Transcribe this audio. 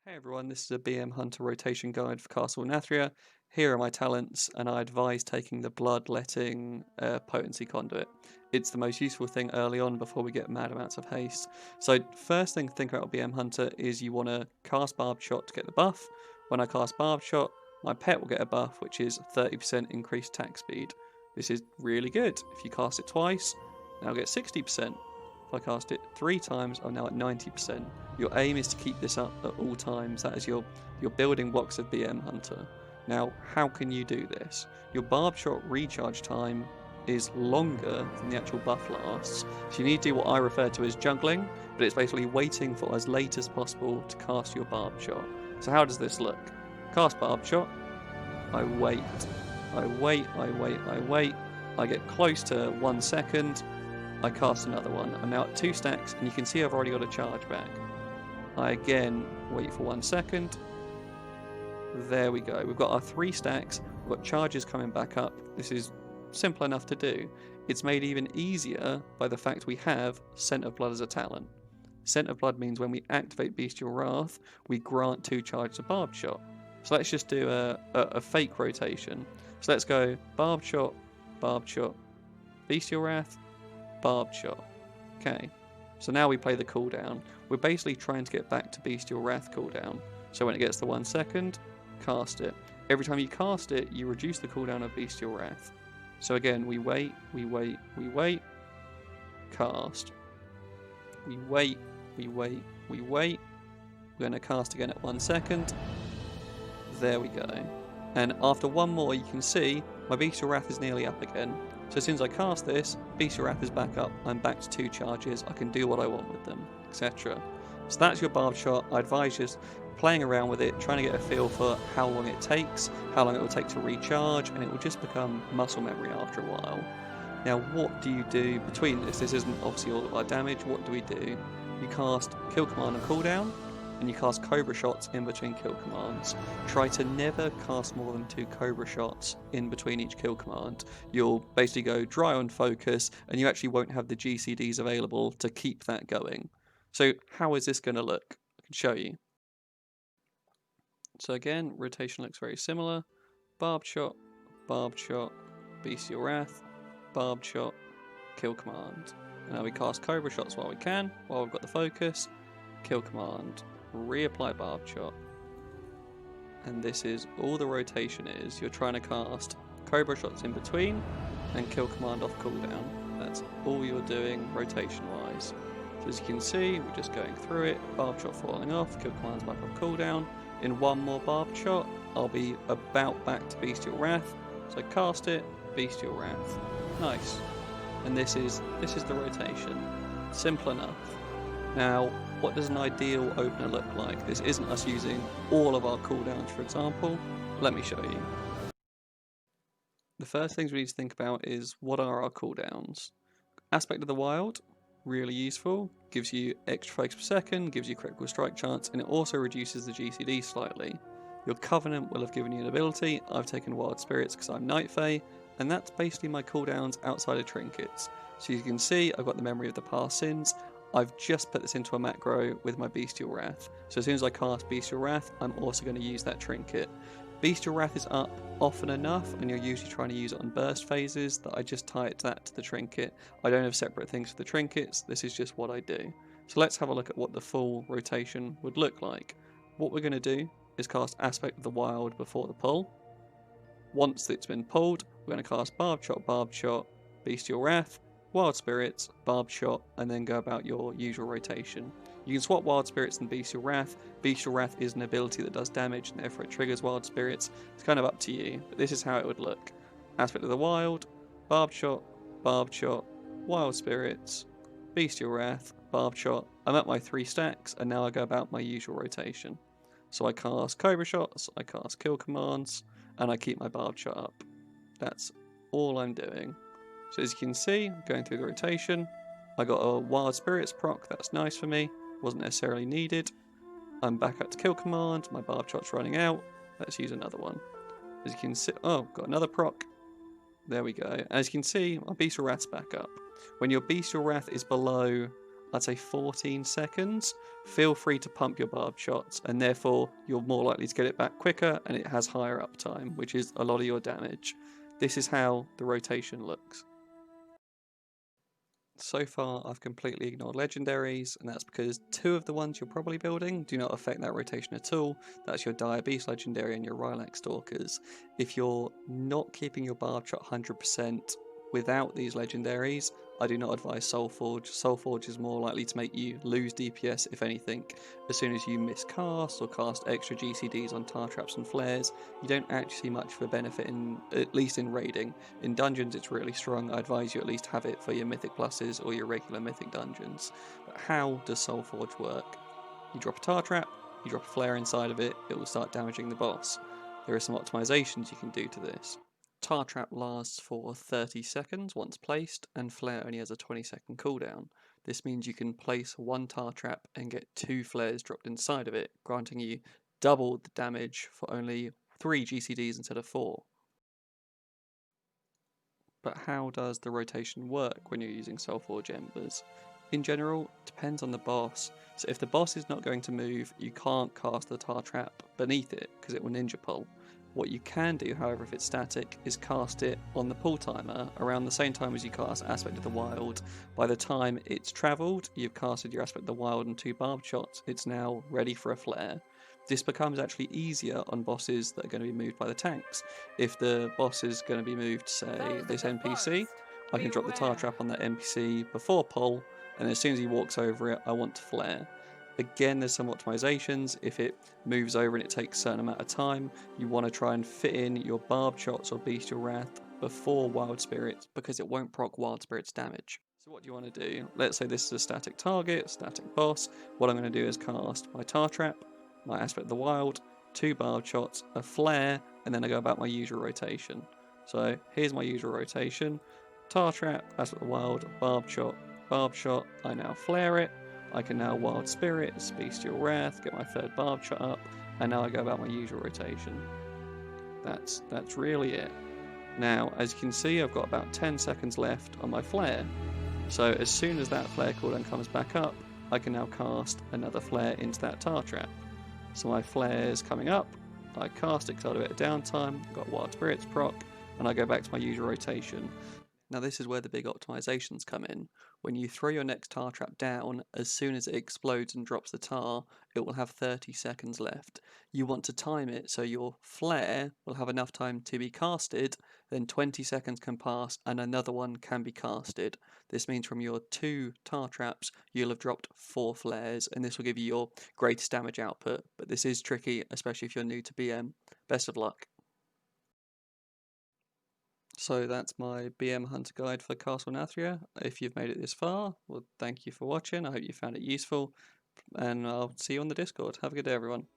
Hey everyone, this is a BM Hunter rotation guide for Castle Nathria. Here are my talents, and I advise taking the Bloodletting Potency Conduit. It's the most useful thing early on before we get mad amounts of haste. So first thing to think about BM Hunter is you want to cast Barbed Shot to get the buff. When I cast Barbed Shot, my pet will get a buff, which is 30% increased attack speed. This is really good. If you cast it twice, now I'll get 60%. If I cast it 3 times, I'm now at 90%. Your aim is to keep this up at all times. That is your building blocks of BM Hunter. Now, how can you do this? Your Barbed Shot recharge time is longer than the actual buff lasts. So you need to do what I refer to as juggling, but it's basically waiting for as late as possible to cast your Barbed Shot. So how does this look? Cast Barbed Shot. I wait. I wait. I get close to 1 second. I cast another one. I'm now at 2 stacks, and you can see I've already got a charge back. I again wait for 1 second. There we go. We've got our 3 stacks. We've got charges coming back up. This is simple enough to do. It's made even easier by the fact we have Scent of Blood as a talent. Scent of Blood means when we activate Bestial Wrath, we grant 2 charges of Barbed Shot. So let's just do a fake rotation. So let's go Barbed Shot, Bestial Wrath, Barbed Shot. Okay, so now we play the cooldown. We're basically trying to get back to Bestial Wrath cooldown. So when it gets to 1 second, cast it. Every time you cast it, you reduce the cooldown of Bestial Wrath. So again, we wait, cast. We wait. We're going to cast again at 1 second. There we go. And after one more, you can see my Bestial Wrath is nearly up again. So as soon as I cast this, Bestial Wrath is back up, I'm back to 2 charges, I can do what I want with them, etc. So that's your Barbed Shot. I advise just playing around with it, trying to get a feel for how long it takes, how long it will take to recharge, and it will just become muscle memory after a while. Now what do you do between this? This isn't obviously all of our damage. What do we do? You cast Kill Command and Cooldown, and you cast Cobra Shots in between kill commands. Try to never cast more than 2 Cobra Shots in between each kill command. You'll basically go dry on focus, and you actually won't have the GCDs available to keep that going. So how is this going to look? I can show you. So again, rotation looks very similar. Barbed Shot, Bestial Wrath, Barbed Shot, Kill Command. And now we cast Cobra Shots while we can, while we've got the focus. Kill Command, reapply Barbed Shot. And this is all the rotation is. You're trying to cast Cobra Shots in between and Kill Command off cooldown. That's all you're doing rotation wise. So as you can see, we're just going through it. Barbed Shot falling off, Kill Command's back off cooldown. In one more Barbed Shot, I'll be about back to Bestial Wrath. So cast it, Bestial Wrath. Nice. And this is the rotation. Simple enough. Now, what does an ideal opener look like? This isn't us using all of our cooldowns, for example. Let me show you. The first things we need to think about is what are our cooldowns? Aspect of the Wild, really useful. Gives you extra focus per second, gives you critical strike chance, and it also reduces the GCD slightly. Your Covenant will have given you an ability. I've taken Wild Spirits because I'm Night Fae, and that's basically my cooldowns outside of trinkets. So you can see I've got the Memory of the Past Sins. I've just put this into a macro with my Bestial Wrath. So as soon as I cast Bestial Wrath, I'm also going to use that trinket. Bestial Wrath is up often enough, and you're usually trying to use it on burst phases, that I just tie it to the trinket. I don't have separate things for the trinkets, this is just what I do. So let's have a look at what the full rotation would look like. What we're going to do is cast Aspect of the Wild before the pull. Once it's been pulled, we're going to cast Barbed Shot, Bestial Wrath, Wild Spirits, Barbed Shot, and then go about your usual rotation. You can swap Wild Spirits and Bestial Wrath. Bestial Wrath is an ability that does damage, and therefore it triggers Wild Spirits. It's kind of up to you, but this is how it would look. Aspect of the Wild, Barbed Shot, Wild Spirits, Bestial Wrath, Barbed Shot. I'm at my 3 stacks, and now I go about my usual rotation. So I cast Cobra Shots, I cast Kill Commands, and I keep my Barbed Shot up. That's all I'm doing. So as you can see, going through the rotation, I got a Wild Spirits proc, that's nice for me, wasn't necessarily needed. I'm back up to Kill Command, my Barbed Shot's running out, let's use another one. As you can see, oh, got another proc, there we go. As you can see, my Bestial Wrath's back up. When your Bestial Wrath is below I'd say 14 seconds, feel free to pump your barbed shots, and therefore you're more likely to get it back quicker, and it has higher uptime, which is a lot of your damage. This is how the rotation looks. So far, I've completely ignored legendaries, and that's because 2 of the ones you're probably building do not affect that rotation at all. That's your Dire Beast legendary and your Rhylac Stalkers. If you're not keeping your Barbed Shot 100% without these legendaries, I do not advise Soulforge. Soulforge is more likely to make you lose DPS, if anything. As soon as you miscast or cast extra GCDs on tar traps and flares, you don't actually see much for benefit, at least in raiding. In dungeons it's really strong. I advise you at least have it for your mythic pluses or your regular mythic dungeons. But how does Soulforge work? You drop a tar trap, you drop a flare inside of it, it will start damaging the boss. There are some optimizations you can do to this. Tar Trap lasts for 30 seconds once placed, and Flare only has a 20-second cooldown. This means you can place 1 Tar Trap and get 2 flares dropped inside of it, granting you double the damage for only 3 GCDs instead of 4. But how does the rotation work when you're using Soulforge Embers? In general, it depends on the boss. So if the boss is not going to move, you can't cast the Tar Trap beneath it, because it will ninja pull. What you can do, however, if it's static, is cast it on the pull timer around the same time as you cast Aspect of the Wild. By the time it's travelled, you've casted your Aspect of the Wild and 2 barbed shots, it's now ready for a flare. This becomes actually easier on bosses that are going to be moved by the tanks. If the boss is going to be moved, say, this NPC, I can drop the tar trap on that NPC before pull, and as soon as he walks over it, I want to flare. Again, there's some optimizations. If it moves over and it takes a certain amount of time, you want to try and fit in your barbed shots or bestial wrath before wild spirits, because it won't proc wild spirits damage. So what do you want to do? Let's say this is a static target, static boss. What I'm going to do is cast my tar trap, my Aspect of the Wild, 2 barbed shots, a flare, and then I go about my usual rotation. So here's my usual rotation. Tar trap, Aspect of the Wild, barbed shot, I now flare it. I can now Wild Spirit, Bestial Wrath, get my 3rd barbed shot up, and now I go about my usual rotation. That's really it. Now, as you can see, I've got about 10 seconds left on my flare. So as soon as that flare cooldown comes back up, I can now cast another flare into that tar trap. So my flare's coming up, I cast it because I had a bit of downtime, got Wild Spirits proc, and I go back to my usual rotation. Now this is where the big optimizations come in. When you throw your next tar trap down, as soon as it explodes and drops the tar, it will have 30 seconds left. You want to time it so your flare will have enough time to be casted, then 20 seconds can pass and another one can be casted. This means from your 2 tar traps, you'll have dropped 4 flares, and this will give you your greatest damage output. But this is tricky, especially if you're new to BM. Best of luck. So that's my BM Hunter Guide for Castle Nathria. If you've made it this far, well, thank you for watching. I hope you found it useful, and I'll see you on the Discord. Have a good day, everyone.